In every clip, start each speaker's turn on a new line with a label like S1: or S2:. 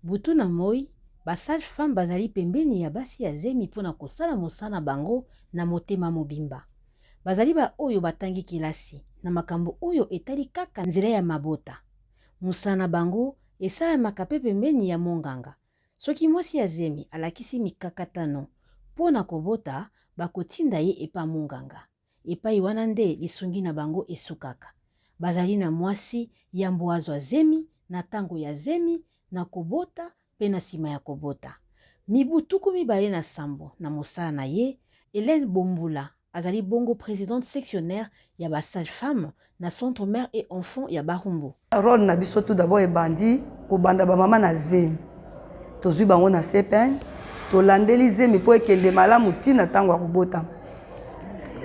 S1: Butu na moi, ba sage-femme bazali pembeni ya basi ya zemi mpona kosala mosala bango na motema mobimba. Bazali ba oyo batangi kilasi na makambo oyo etali kaka nzela ya mabota. Mosala na bango esalamaka pe pembeni ya monganga. Soki mwasi ya zemi alakisi mikakatano mpona kobota, bakotinda ye epa monganga. Epai wana nde lisungi na bango esukaka. Bazali na mwasi ya mbwazwa zemi na tango ya zemi na kobota pe na nsima ya kobota. Mibu 27 na mosala na ye, Hélène Bombula azali bongo présidente sectionnaire ya ba sage-femme na centre mère et enfant ya Bahumbu.
S2: Rôle na biso tout d'abord ebandi kobanda ba mama na zemi. Tozwi bango na CPN, tolandeli zemi po ekende malamu tina tango ya kobota.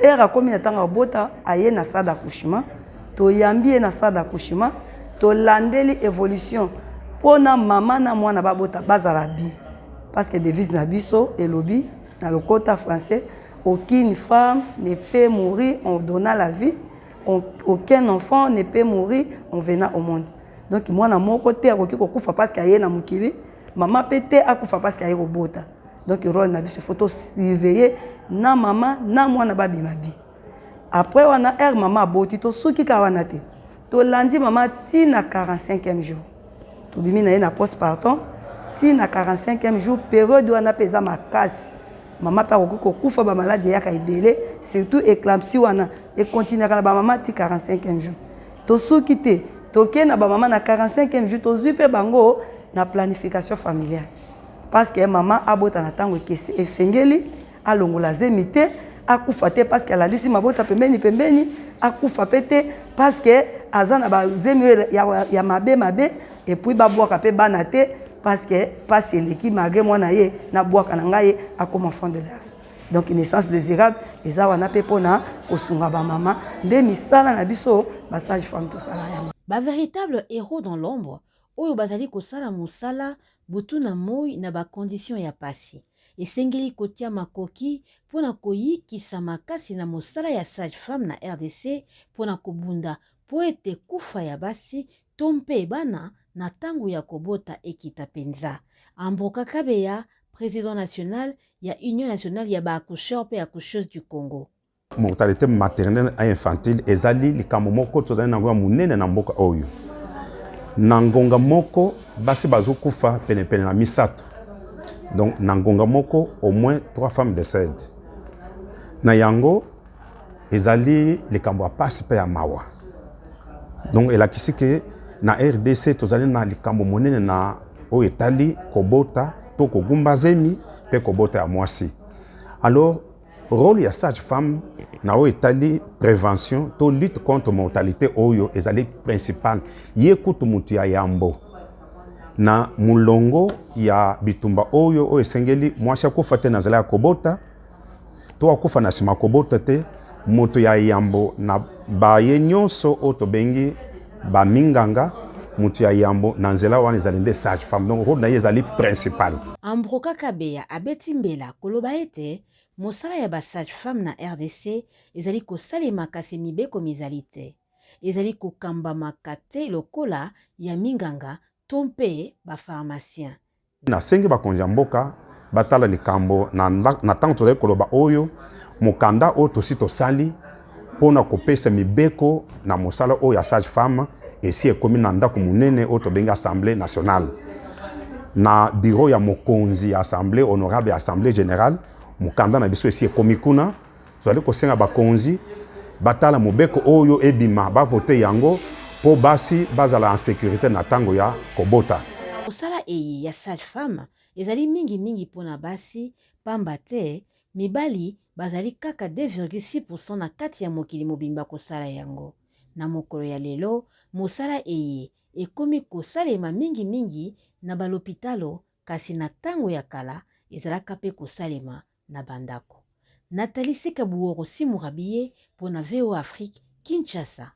S2: Era komi na tango ya kobota aye na salle d'accouchement, toyambi ye na salle d'accouchement, tolandeli évolution pona mama na mwana babota bazala bien. Parce que devise na biso elobi na lokota français, aucune femme ne peut mourir en donnant la vie, aucun enfant ne peut mourir en venant au monde. Donc mwana moko te akoki kokufa parce que aye na mukili, mama pe te akufa parce que aye kobota. Donc rôle na biso faut surveiller na mama na mwana babima bi. Après wana maman aboti to suki ka wana te. To landi mama ti na 45e jour. To bimi na ye na postpartum ti na 45e jour période wana peza makasi. Mama pa kokufa ba maladie ya ka ebele, surtout éclampsie wana et continuer na ba mama ti 45e jour. To suki te, to ke na ba mama na 45e jour to zupe bango na planification familiale. Parce que maman abota na tango kesi esengeli alongola zemi te akufa te parce que alandisi mabota pembeni akufa pete parce que azana ba zemi ya mabe et puis babwaka pe bana te parce que passe eleki malgré mwana ye na bwaka na ngai akoma enfant de l'air. Donc une naissance désirable eza wana pe pona kosunga ba mama nde misala na biso ba sage femme to sala ya.
S1: Ba véritable héros dans l'ombre oyo bazali kosala mosala butu na moi na ba condition ya pasi. Esengeli kotia makoki pona koyikisa makasi na mosala ya sage-femme na RDC pona kobunda po ete kufa ya basi tompe bana na tango ya kobota ekita penza. Amboka Kabeya, président national ya Union nationale ya ba accoucheurs pe accoucheuses du Congo.
S3: Mortalité maternelle et infantile ezali likambo moko tozali nango ya munene na mboka oyo. Na ngonga moko basi bazokufa pene na misato. Donc na ngonga moko au moins 3 femmes décèdent. Na yango ezali likambo ya pasi pe ya mawa. Donc elakisi ke na RDC tozali na likambo monene na o etali kobota to kogumba zemi pe kobota ya mwasi. Alors rôle ya sage-femme na o etali prévention to lutte contre mortalité oyo ezali principal ye kutu mutu ya yambo na mulongo ya bitumba oyo o esengeli mwasi akufa te na zela ya kobota to akufa na sima kobota te moto ya yambo na baye nyonso o tobengi ba minganga mutu ya yambo na nzela wana ezali nde sage-femme. Donc rôle na ye ezali principal.
S1: Ambroka Kabeya abeti mbela koloba ete mosala ya ba sage-femme na RDC ezali kosalema kasi mibeko mizali te. Ezali kokambamaka te lokola ya minganga to mpe ba pharmacien.
S3: Nasengi bakonzi ya mboka batala likambo na tango tozali koloba oyo mokanda oyo tosi tosali mpona kopesa mibeko na mosala oyo ya sage-femme esi ekomi na ndako munene oyo tobengi assemblée nationale. Na bureau ya mokonzi ya assemblée honorable ya assemblée générale mokanda na biso esi ekomi kuna tozali kosenga bakonzi batala mobeko oyo ebima bavote yango po basi bazala en sécurité na tango ya kobota.
S1: Mosala eye ya sage-femme ezali mingi pona basi pamba te mibali bazali kaka 2,6% na kati ya mokili mobimba kosala yango. Na mokolo ya lelo mosala eye ekomi kosalema mingi na balopitalo kasi na tango ya kala ezalaka pe kosalema na bandako. Nathalie Sekabuoro Simurabiye pona VOA Afrique, Kinshasa.